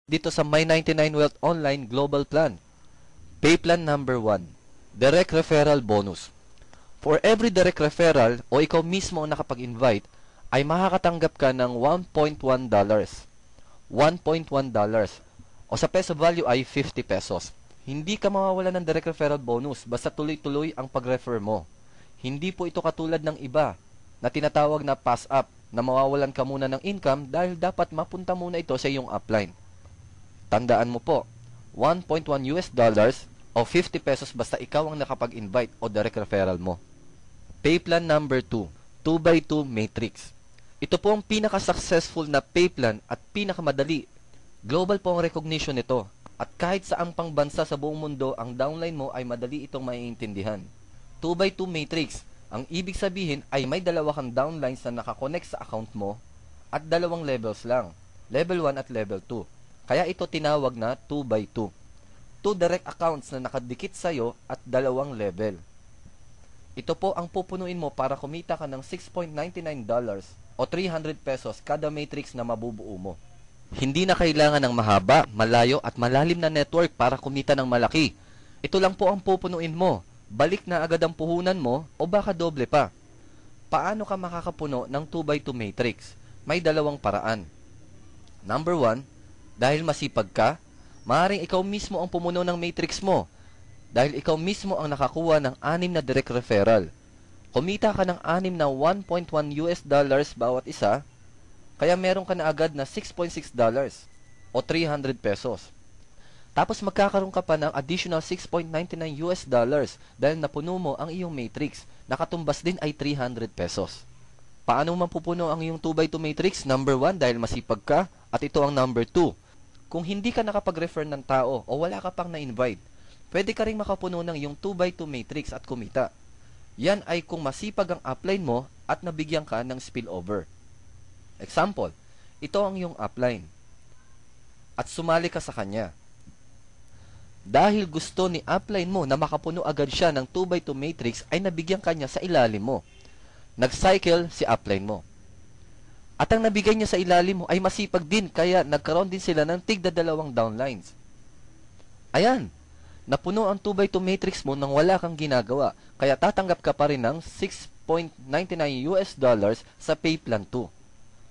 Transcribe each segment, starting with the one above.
Dito sa My99 Wealth Online Global Plan. Pay Plan number 1, Direct Referral Bonus. For every direct referral o ikaw mismo ang nakapag-invite, ay makakatanggap ka ng $1.1. $1.1 o sa peso value ay 50 pesos. Hindi ka mawawala ng direct referral bonus basta tuloy-tuloy ang pag-refer mo. Hindi po ito katulad ng iba na tinatawag na pass up na mawawalan ka muna ng income dahil dapat mapunta muna ito sa iyong upline. Tandaan mo po, $1.1 o 50 pesos basta ikaw ang nakapag-invite o direct referral mo. Pay plan number 2, 2x2 matrix. Ito po ang pinaka-successful na pay plan at pinakamadali. Global po ang recognition nito at kahit saang pang bansa sa buong mundo ang downline mo ay madali itong maiintindihan. 2x2 matrix, ang ibig sabihin ay may dalawa kang downlines na nakakonect sa account mo at dalawang levels lang, level 1 at level 2. Kaya ito tinawag na 2x2. 2 direct accounts na nakadikit sa'yo at dalawang level. Ito po ang pupunuin mo para kumita ka ng $6.99 o 300 pesos kada matrix na mabubuo mo. Hindi na kailangan ng mahaba, malayo at malalim na network para kumita ng malaki. Ito lang po ang pupunuin mo. Balik na agad ang puhunan mo o baka doble pa. Paano ka makakapuno ng 2x2 matrix? May dalawang paraan. Number 1, dahil masipag ka, maaaring ikaw mismo ang pumuno ng matrix mo. Dahil ikaw mismo ang nakakuha ng 6 na direct referral. Kumita ka ng 6 na $1.1 bawat isa, kaya meron ka na agad na $6.6 o 300 pesos. Tapos magkakaroon ka pa ng additional $6.99 dahil napuno mo ang iyong matrix. Nakatumbas din ay 300 pesos. Paano mapupuno ang iyong 2x2 matrix? Number 1, dahil masipag ka, at ito ang number 2. Kung hindi ka nakapag-refer ng tao o wala ka pang na-invite, pwede ka rin makapuno ng iyong 2x2 matrix at kumita. Yan ay kung masipag ang upline mo at nabigyan ka ng spillover. Example, ito ang iyong upline at sumali ka sa kanya. Dahil gusto ni upline mo na makapuno agad siya ng 2x2 matrix ay nabigyan ka niya sa ilalim mo. Nag-cycle si upline mo. At ang nabigay niya sa ilalim mo ay masipag din kaya nagkaroon din sila ng tigda-dalawang downlines. Ayan, napuno ang 2x2 matrix mo nang wala kang ginagawa kaya tatanggap ka pa rin ng $6.99 sa pay plan 2.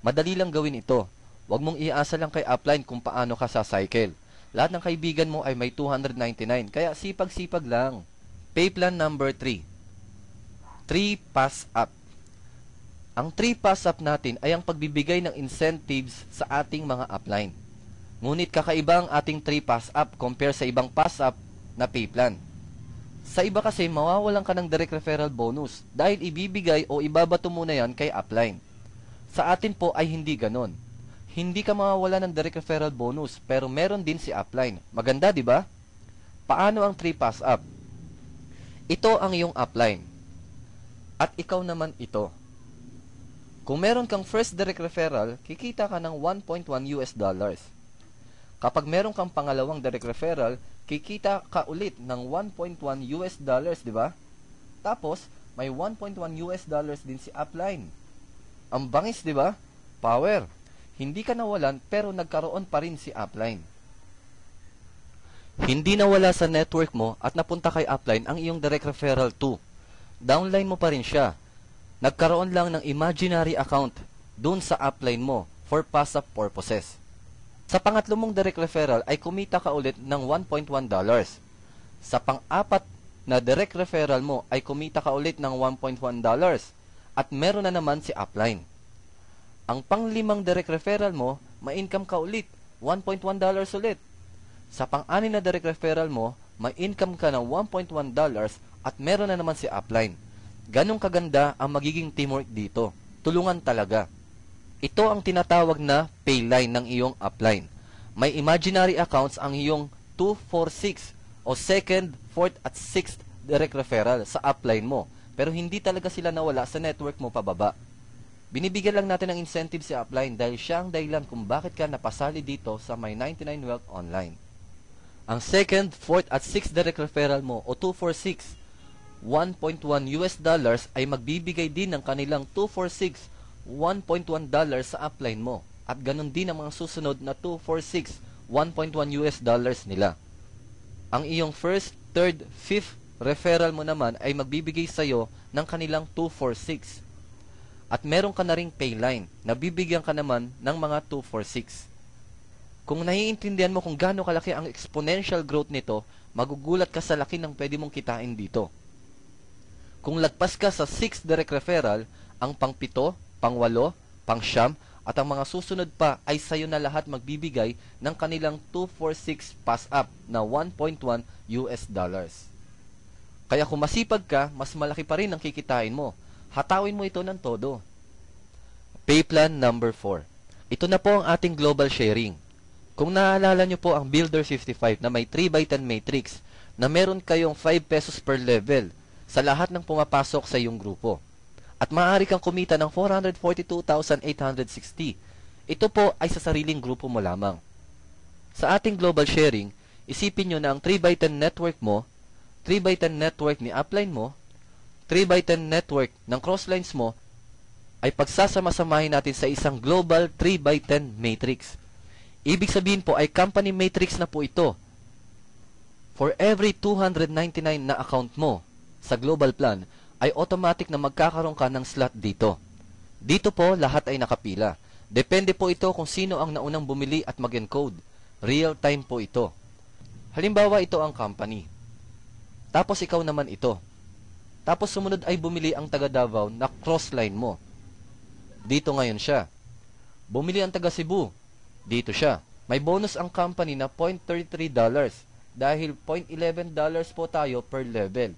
Madali lang gawin ito. Huwag mong iasa lang kay upline kung paano ka sa cycle. Lahat ng kaibigan mo ay may $299 kaya sipag-sipag lang. Pay plan number 3, 3 pass up. Ang 3 pass up natin ay ang pagbibigay ng incentives sa ating mga upline. Ngunit kakaiba ang ating 3 pass up compare sa ibang pass up na pay plan. Sa iba kasi mawawalan ka ng direct referral bonus dahil ibibigay o ibabato muna yan kay upline. Sa atin po ay hindi ganon. Hindi ka mawawala ng direct referral bonus pero meron din si upline. Maganda, di ba? Paano ang 3 pass up? Ito ang iyong upline. At ikaw naman ito. Kung meron kang first direct referral, kikita ka ng $1.1. Kapag meron kang pangalawang direct referral, kikita ka ulit ng $1.1, di ba? Tapos, may $1.1 din si upline. Ang bangis, di ba? Power. Hindi ka nawalan pero nagkaroon pa rin si upline. Hindi nawala sa network mo at napunta kay upline ang iyong direct referral 2. Downline mo pa rin siya. Nagkaroon lang ng imaginary account dun sa upline mo for pass-up purposes. Sa pangatlo mong direct referral ay kumita ka ulit ng $1.1. Sa pang-apat na direct referral mo ay kumita ka ulit ng $1.1 at meron na naman si upline. Ang pang-limang direct referral mo, ma-income ka ulit, $1.1 ulit. Sa pang-anim na direct referral mo, may income ka ng $1.1 at meron na naman si upline. Ganong kaganda ang magiging teamwork dito. Tulungan talaga. Ito ang tinatawag na pay line ng iyong upline. May imaginary accounts ang iyong 2, 4, 6 o 2nd, 4th at 6th direct referral sa upline mo. Pero hindi talaga sila nawala sa network mo pababa. Binibigyan lang natin ng incentive si upline dahil siya ang dahilan kung bakit ka napasali dito sa My99 Wealth Online. Ang 2nd, 4th at 6th direct referral mo o 2, 4, 6 $1.1 ay magbibigay din ng kanilang 246 $1.1 sa upline mo at ganun din ang mga susunod na 246 1.1 US dollars nila. Ang iyong first, third, fifth referral mo naman ay magbibigay sa'yo ng kanilang 246. At meron ka na ring payline na bibigyan ka naman ng mga 246. Kung naiintindihan mo kung gaano kalaki ang exponential growth nito, magugulat ka sa laki ng pwede mong kitain dito. Kung lagpas ka sa 6 direct referral, ang pang-7, pang-8, pang-9, at ang mga susunod pa ay sayo na lahat magbibigay ng kanilang 246 pass up na 1.1 US dollars. Kaya kung masipag ka, mas malaki pa rin ang kikitain mo. Hatawin mo ito ng todo. Pay plan number 4. Ito na po ang ating global sharing. Kung naalala nyo po ang Builder 55 na may 3x10 matrix na meron kayong 5 pesos per level sa lahat ng pumapasok sa iyong grupo. At maaari kang kumita ng 442,860. Ito po ay sa sariling grupo mo lamang. Sa ating global sharing, isipin nyo na ang 3x10 network mo, 3x10 network ni upline mo, 3x10 network ng crosslines mo, ay pagsasama-samahin natin sa isang global 3x10 matrix. Ibig sabihin po ay company matrix na po ito. For every 299 na account mo sa global plan, ay automatic na magkakaroon ka ng slot dito. Dito po, lahat ay nakapila. Depende po ito kung sino ang naunang bumili at mag-encode. Real time po ito. Halimbawa, ito ang company. Tapos ikaw naman ito. Tapos sumunod ay bumili ang taga Davao na crossline mo. Dito ngayon siya. Bumili ang taga Cebu. Dito siya. May bonus ang company na $0.33 dahil $0.11 po tayo per level.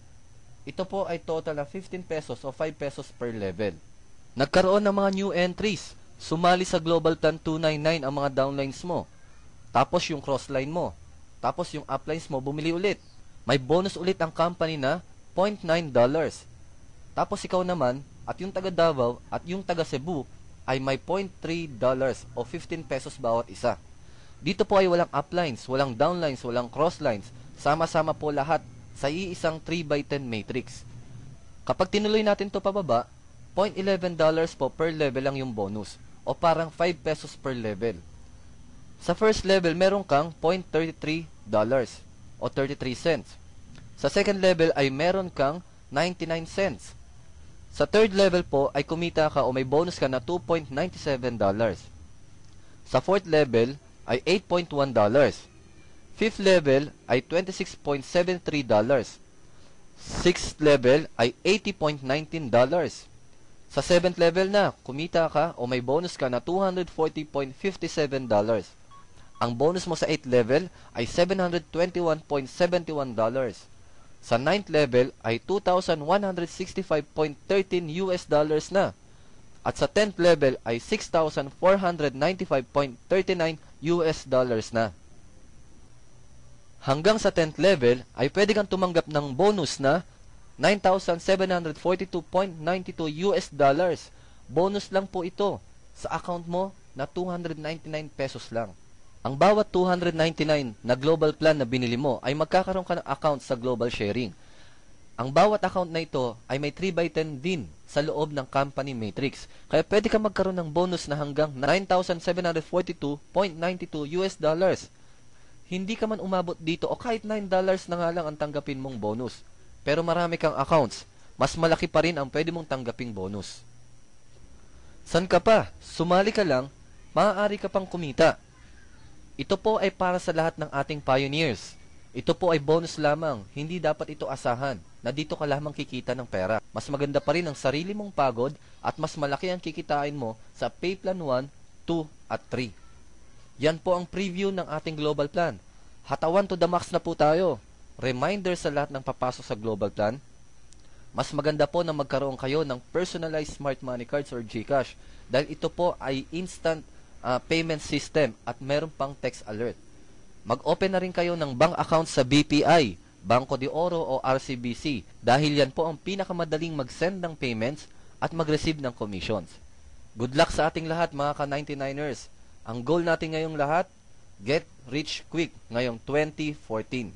Ito po ay total na 15 pesos o 5 pesos per level. Nagkaroon ng mga new entries. Sumali sa Global Plan 299 ang mga downlines mo. Tapos yung crossline mo. Tapos yung uplines mo bumili ulit. May bonus ulit ang company na $0.9. Tapos ikaw naman at yung taga Davao at yung taga Cebu ay may $0.3 o 15 pesos bawat isa. Dito po ay walang uplines, walang downlines, walang crosslines. Sama-sama po lahat sa iisang 3x10 matrix. Kapag tinuloy natin to pababa, $0.11 po per level lang yung bonus o parang 5 pesos per level. Sa first level, meron kang $0.33 o 33 cents. Sa second level ay meron kang 99 cents. Sa third level po ay kumita ka o may bonus ka na $2.97. Sa fourth level ay $8.1. Fifth level ay $26.73. Sixth level ay $80.19. Sa seventh level na, kumita ka o may bonus ka na $240.57. Ang bonus mo sa 8th level ay $721.71. Sa 9th level ay $2,165.13 US dollars na. At sa 10th level ay $6,495.39 US dollars na. Hanggang sa 10th level ay pwede kang tumanggap ng bonus na $9,742.92 US dollars. Bonus lang po ito sa account mo na 299 pesos lang. Ang bawat 299 na global plan na binili mo ay magkakaroon ka ng account sa global sharing. Ang bawat account na ito ay may 3x10 din sa loob ng company matrix. Kaya pwede ka magkaroon ng bonus na hanggang $9,742.92 US dollars. Hindi ka man umabot dito o kahit $9 na nga lang ang tanggapin mong bonus. Pero marami kang accounts, mas malaki pa rin ang pwede mong tanggaping bonus. San ka pa? Sumali ka lang, maaari ka pang kumita. Ito po ay para sa lahat ng ating pioneers. Ito po ay bonus lamang, hindi dapat ito asahan na dito ka lamang kikita ng pera. Mas maganda pa rin ang sarili mong pagod at mas malaki ang kikitain mo sa Pay Plan 1, 2, at 3. Yan po ang preview ng ating global plan. Hatawan to the max na po tayo. Reminder sa lahat ng papasok sa global plan. Mas maganda po na magkaroon kayo ng personalized smart money cards or GCash dahil ito po ay instant payment system at meron pang text alert. Mag-open na rin kayo ng bank account sa BPI, Banco de Oro o RCBC dahil yan po ang pinakamadaling mag-send ng payments at mag-receive ng commissions. Good luck sa ating lahat mga ka-99ers. Ang goal natin ngayong lahat, get rich quick ngayong 2014.